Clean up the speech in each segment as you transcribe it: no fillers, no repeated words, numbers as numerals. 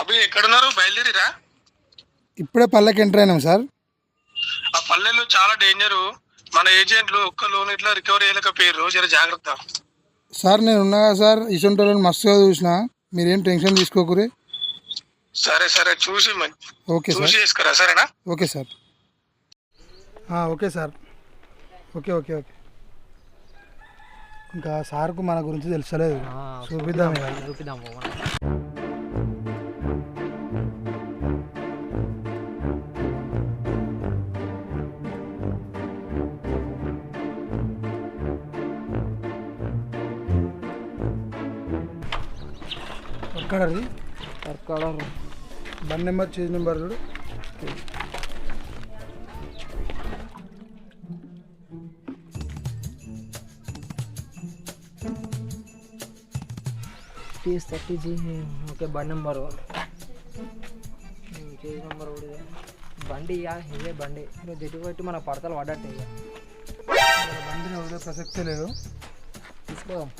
అవి ఎక్కడున్నారు? బయలుదేరిరా? ఇప్పుడే పల్లెకి ఎంటర్ అయినాం సార్. ఆ పల్లెల్లో చాలా డేంజరు. మన ఏజెంట్లు ఒక్క లోన్ ఇట్లా రికవరీ అయ్యలేకపోయారు. జర జాగ్రత్త. సార్ నేను ఉన్నాగా సార్, ఇసొంటి వాళ్ళని మస్తుగా చూసిన, మీరేం టెన్షన్ తీసుకోకూరి. సరే సరే చూసి ఓకే సార్. చూసి చేసుకురా, సరేనా? Okay sir. Okay sir. Okay okay okay. ఇంకా సార్కు మన గురించి తెలుసలేదు, చూపిద్దాం. ఎక్కడ బండి నెంబర్, చేజ్ నెంబర్ చూడు. TS30G. ఓకే, బండి నెంబర్, చేజ్ నెంబర్ కూడా బండి. ఇదే బండి జట్టు పెట్టి మన పడతలు పడ్డట్టు. ఇక బండిని వదిలే ప్రసక్తే లేదు. తీసుకోదాం.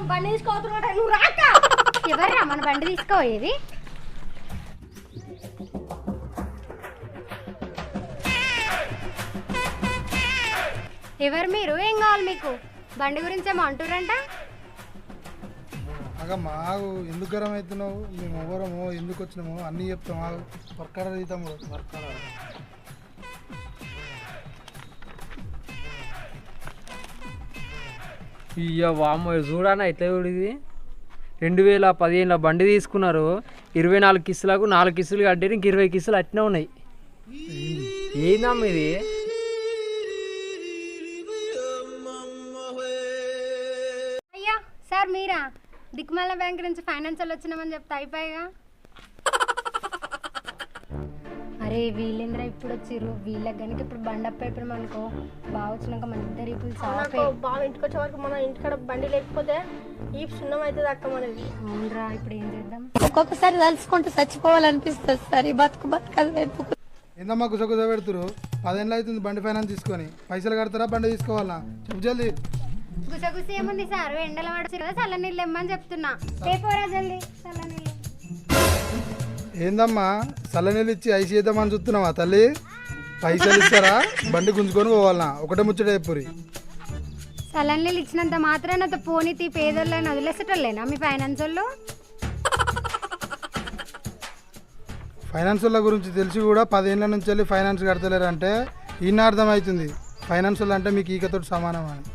బండి తీసుకోవద్దు, నువ్వు రాక. ఎవర్రా మన బండి తీసుకోయేది? ఎవరు మీరు? ఏం కావాలి మీకు? బండి గురించి ఏమో అంటురంట. మాకు ఎందుకు గరం అవుతున్నావు? మేము ఎవరమో, ఎందుకు వచ్చినామో అన్నీ చెప్తాం. వర్కర్ అవుతాము. వర్కర్ ఇయ్య వామ్మ, చూడన్నా ఎట్లా చూడేది. 2015లో బండి తీసుకున్నారు. 24 కిస్తులకు 4 కిస్తులు కట్టారు. ఇంక 20 కిస్తులు అట్నే ఉన్నాయి. ఏందమ్మా ఇది? అయ్యా సార్, మీరా? దిక్కుమల్ల బ్యాంక్ నుంచి ఫైనాన్షియల్ వచ్చినామని చెప్తా అయిపోయాగా. అరే వీళ్ళేంద్ర ఇప్పుడు వచ్చిర్రు. వీళ్ళకి కనుక ఇప్పుడు బండి అప్ అయిపోయాం అనుకో, బాగా వచ్చినాక మన ఇద్దరు ఇప్పుడు బాగా ఇంటికి వచ్చే వరకు మన ఇంటికాడ బండి లేకపోతే ఈ సున్నం అవుతుంది అక్క మనది. అవునరా, ఇప్పుడు ఏం చేద్దాం? ఒక్కొక్కసారి తలుచుకుంటూ చచ్చిపోవాలనిపిస్తుంది సార్. ఈ బతుకదు. ఏందమ్మా గుసగుస పెడుతురు? 10 ఏళ్ళు అవుతుంది బండి ఫైనాన్స్ తీసుకొని. పైసలు కడతారా, బండి తీసుకోవాలా? చెప్పు జల్దీ. గుసగుస ఏముంది సార్? ఎండల పడుతుంది కదా, చల్ల నీళ్ళు ఇమ్మని చెప్తున్నా. రేపోరా జల్దీ చల్ల నీళ్ళు. ఏందమ్మా చల్లనీళ్ళు ఇచ్చి ఐసి చేద్దామని చూస్తున్నావా తల్లి? పైసలు ఇస్తారా, బండి గుంజుకొని పోవాలనా? ఒకటే ముచ్చట చెప్పురి. చల్ల నీళ్ళు ఇచ్చినంత మాత్రాన పోనీతి పేదోళ్ళని వదిలేసేటోళ్ళేనా మీ ఫైనాన్స్ వాళ్ళు? ఫైనాన్స్ వాళ్ళ గురించి తెలిసి కూడా 10 ఏళ్ళ నుంచి వెళ్ళి ఫైనాన్స్ కడతలేరు అంటే ఈయన అర్థం అవుతుంది ఫైనాన్స్ వాళ్ళు అంటే మీకు ఈకతో సమానం అని.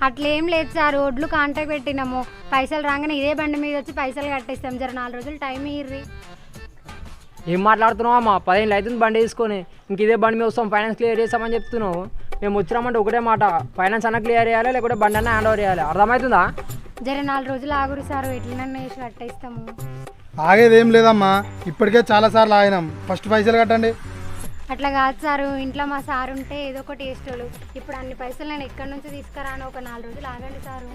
అట్లేం లేదు సార్, రోడ్లు కాంటాక్ట్ పెట్టినాము. పైసలు రాగానే ఇదే బండి మీద వచ్చి పైసలు కట్టేస్తాం. జర 4 రోజులు టైం ఇర్రి. ఏం మాట్లాడుతున్నావు అమ్మా? 10 ఏళ్ళు అవుతుంది బండి తీసుకొని, ఇంక ఇదే బండి మీద వస్తాం, ఫైనాన్స్ క్లియర్ చేస్తామని చెప్తున్నావు. మేము వచ్చినామంటే ఒకటే మాట, ఫైనాన్స్ అన్న క్లియర్ చేయాలి, లేకపోతే బండి అన్న హ్యాండ్ ఓవర్ చేయాలి. అర్థమవుతుందా? జర 4 రోజులు ఆగురు సార్, ఎట్లనన్నా వేసి కట్టేస్తాము. ఆగేదేం లేదమ్మా, ఇప్పటికే చాలాసార్లు ఆగినాం. ఫస్ట్ పైసలు కట్టండి. అట్లా కాదు సారు, ఇంట్లో మా సార్ ఉంటే ఏదో ఒకటి వేసేటోళ్ళు. ఇప్పుడు అన్ని పైసలు నేను ఎక్కడి నుంచి తీసుకురాను? ఒక 4 రోజులు ఆగండి సారు.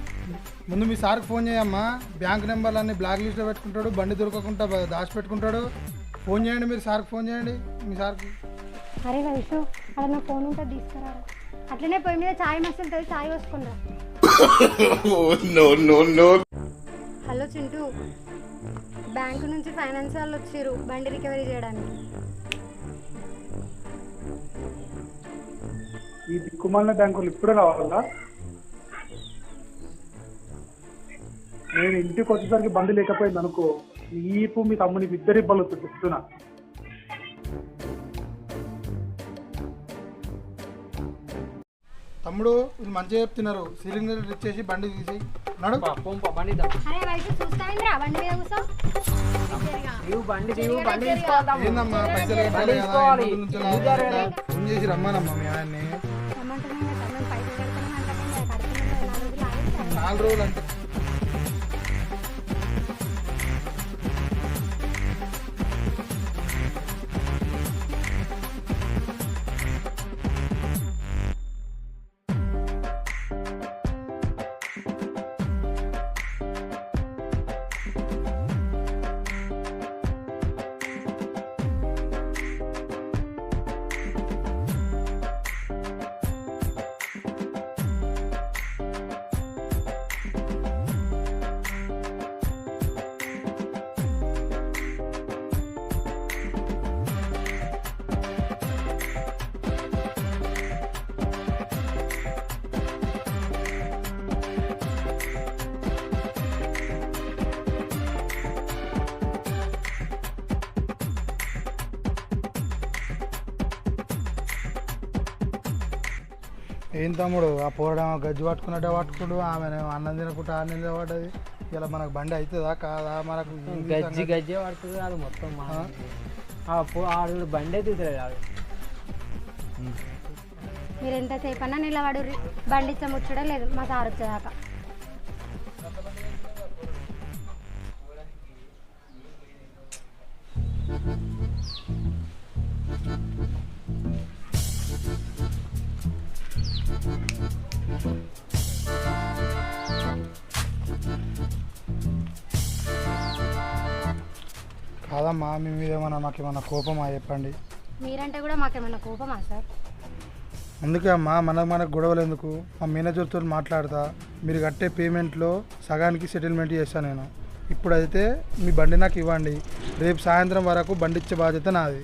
ముందు మీ సార్కి ఫోన్ చేయమ్మా. బ్యాంక్ నెంబర్లు అన్ని బ్లాక్ లిస్ట్లో పెట్టుకుంటాడు, బండి దొరకకుండా దాచిపెట్టుకుంటాడు. ఫోన్ చేయండి, మీరు సార్కి ఫోన్ చేయండి మీ సార్కి. అరే వైషు, అలా నా ఫోన్ ఉంటే తీసుకురా. అట్లనే పొయ్యి మీద ఛాయ్ మస్తుంటుంది, ఛాయ్ పోసుకుందా. హలో చింటూ, బ్యాంకు నుంచి ఫైనాన్స్ వాళ్ళు వచ్చారు బండి రికవరీ చేయడానికి. ఈ దిక్కుమాలిన బ్యాంకులు ఇప్పుడే రావాలా? నేను ఇంటికి వచ్చేసరికి బండి లేకపోయింది అనుకో, నీపు మీ తమ్మునికి ఇద్దరు ఇబ్బందులు చెప్తున్నా. తమ్ముడు ఇది మంచిగా చెప్తున్నారు. సిలిండర్ ఇచ్చేసి బండి తీసి నడు. బండి అరే వైషు చూస్తాయిందిరా బండి మీద కూర్చో. ఏందమ్మా పైసలు కట్టాలి కదా, ఫోన్ చేసి రమ్మానమ్మా మీ ఆయన్ని. 4 రోజులు అంటే ఏం తమ్ముడు ఆ పోరడం గజ్జి పట్టుకున్నట్టే పట్టుకుంటూ ఆమె అన్నం తినకుండా ఆరు నెలలు పడ్డది. ఇలా మనకు బండి అవుతుందా కాదా మనకు గజ్జి గజ్జే పడుతుంది అది మొత్తం ఆడు బండి అయితే ఆడు. మీరు ఎంతసేపు అన్నా నిలబడు, బండి ఇచ్చ ముచ్చడం లేదు మా సార్ వచ్చేదాకా. కాదమ్మా మీ మీద ఏమన్నా మాకేమన్నా కోపమా చెప్పండి. మీరంటే కూడా మాకేమన్నా కోపమా సార్? అందుకే అమ్మా మనకు గొడవలు ఎందుకు, మా మేనేజర్తో మాట్లాడతా, మీరు కట్టే పేమెంట్లో సగానికి సెటిల్మెంట్ చేస్తాను నేను. ఇప్పుడైతే మీ బండి నాకు ఇవ్వండి, రేపు సాయంత్రం వరకు బండి ఇచ్చే బాధ్యత నాది.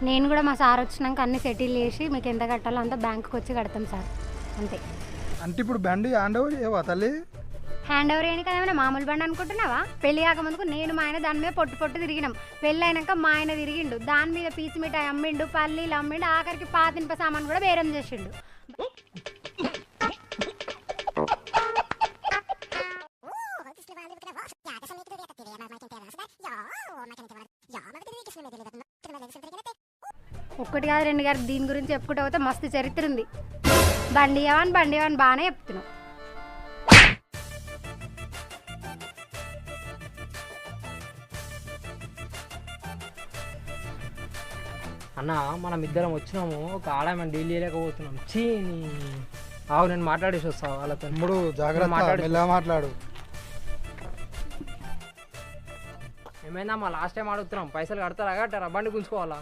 నేను కూడా మా సార్ వచ్చినాక అన్ని సెటిల్ చేసి మీకు ఎంత కట్టాలో అంతా బ్యాంకుకి వచ్చి కడతాం సార్, అంతే. అంటే ఇప్పుడు బండి హ్యాండ్ ఓవర్ చేయవా తల్లి? హ్యాండ్ ఓవర్ చేయడానికి ఏమైనా మామూలు బండి అనుకుంటున్నావా? పెళ్లి కాకముందుకు నేను మా ఆయన దాని మీద పొట్టు తిరిగినాం. పెళ్ళి అయినాక మా ఆయన తిరిగిండు, దాని మీద పీచు మిఠాయి అమ్మిండు, పల్లీలు అమ్మిండు, ఆఖరికి పాతింప సామాన్ కూడా బేరం చేసిండు. ఒక్కటి కాదు రెండు గారు దీని గురించి చెప్పుకుంటూ పోతే మస్తు చరిత్ర ఉంది. బండి అవని బాగానే చెప్తున్నావు. అన్న మనం ఇద్దరం వచ్చినాము, ఒక ఆడమని డీల్ చేయలేకపోతున్నాం. ఆవు నేను మాట్లాడేసి వస్తావు వాళ్ళతో. తమ్ముడు జాగ్రత్త మాట్లాడు. ఏమైందా మా లాస్ట్ టైం అడుగుతున్నాం, పైసలు కడతారా కట్టారా, బండి గుంజుకోవాలా?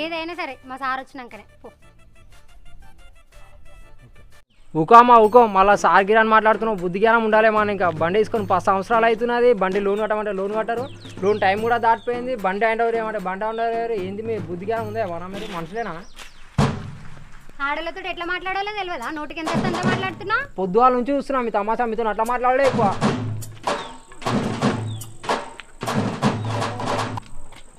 ఏదైనా సరే మా సార్ వచ్చినాకనే పో. ఊకోమా ఊకో, మళ్ళీ సార్ గిరాని మాట్లాడుతున్నావు. బుద్ధి జ్ఞానం ఉండాలి మన. ఇంకా బండి తీసుకొని 10 సంవత్సరాలు అవుతున్నది. బండి లోన్ కట్టమంటే లోన్ కట్టారు, లోన్ టైం కూడా దాటిపోయింది. బండి హ్యాండ్ ఓవర్ ఏమంటే బండి హ్యాండ్ ఓవర్ ఏంది? మీ బుద్ధి జ్ఞానం ఉందా మన మీరు? మనుషులేనా? ఆడలతో ఎట్లా మాట్లాడాలో తెలియదా? నోటికి ఎంత ఎంత మాట్లాడుతున్నా? పొద్దుగాల నుంచి చూస్తున్నా మీ తమాషా, మీతో అట్లా మాట్లాడలే ఎక్కువ.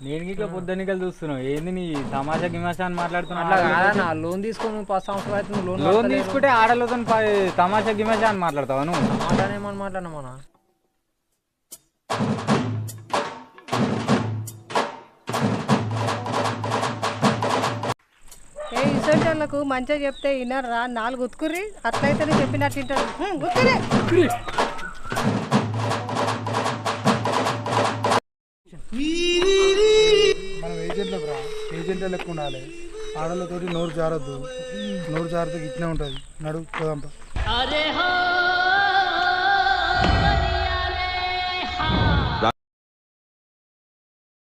నేను ఇట్లా పొద్దున్నికలు చూస్తున్నావు ఏంది నీ తమాషా గిమాషా అని మాట్లాడుతున్నా? అట్లా కాదన్నా, లోన్ తీసుకొని 10 సంవత్సరాలు అవుతుంది. లోన్ తీసుకుంటే ఆడలతో తమాషా గిమాషా అని మాట్లాడతావా నువ్వు? మాట్లాడేమని మాట్లాడినా మన ఇసంటోళ్ళకు మంచిగా చెప్తే వినరా? 4 గుతుకుర్రి, అట్లయితేనే చెప్పినట్టు వింటారు. గుతుకురే మనం ఏజెంట్ల లెక్క ఉండాలి. ఆడలతోటి నోరు జారద్దు, నోరు జారితే ఇట్నే ఉంటుంది. నడుపు పోదాంపా.